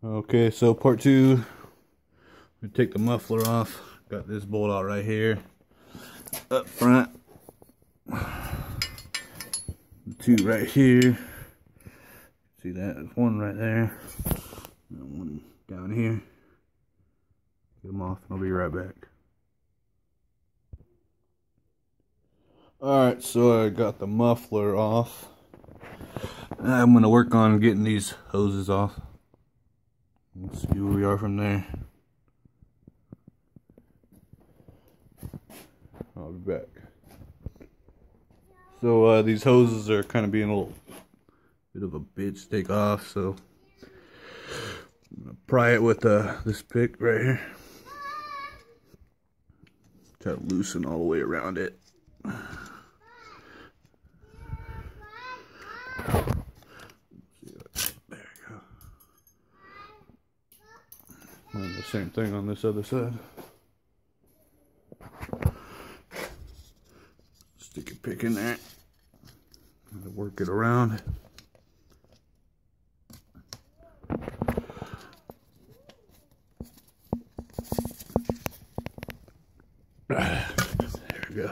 Okay, so part two, we take the muffler off. Got this bolt out right here, up front. Two right here. See that? There's one right there. And one down here. Get them off and I'll be right back. Alright, so I got the muffler off. I'm going to work on getting these hoses off. Let's see where we are from there. I'll be back. So these hoses are kind of being a little bit of a bitch to take off, so I'm going to pry it with this pick right here. Try to loosen all the way around it. There you go. And the same thing on this other side. Stick a pick in there. Gotta work it around. There we go.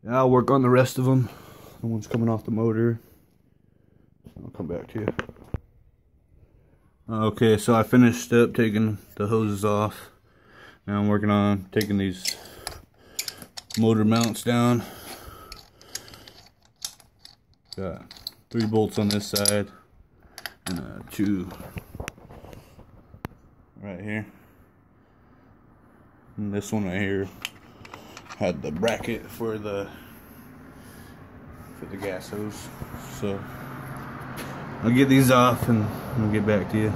Now I'll work on the rest of them. The one's coming off the motor. I'll come back to you. Okay, so I finished up taking the hoses off. Now I'm working on taking these motor mounts down. Got 3 bolts on this side and 2 right here. And this one right here had the bracket for the gas hose. So I'll get these off and I'll get back to you.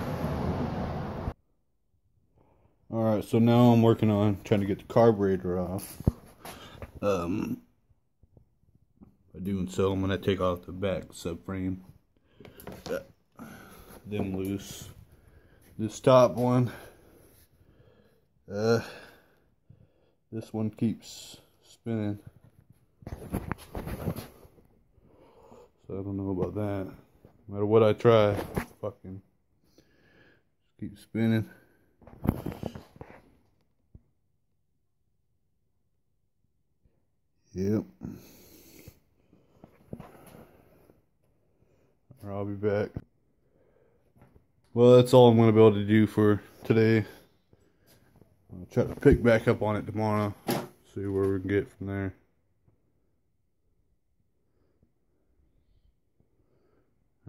Alright, so now I'm working on trying to get the carburetor off. By doing so, I'm going to take off the back subframe. Got them loose. This top one, this one keeps spinning. So I don't know about that. No matter what I try, fucking keep spinning. Yep. I'll be back. Well, that's all I'm going to be able to do for today. I'll try to pick back up on it tomorrow. See where we can get from there.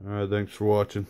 Alright, thanks for watching.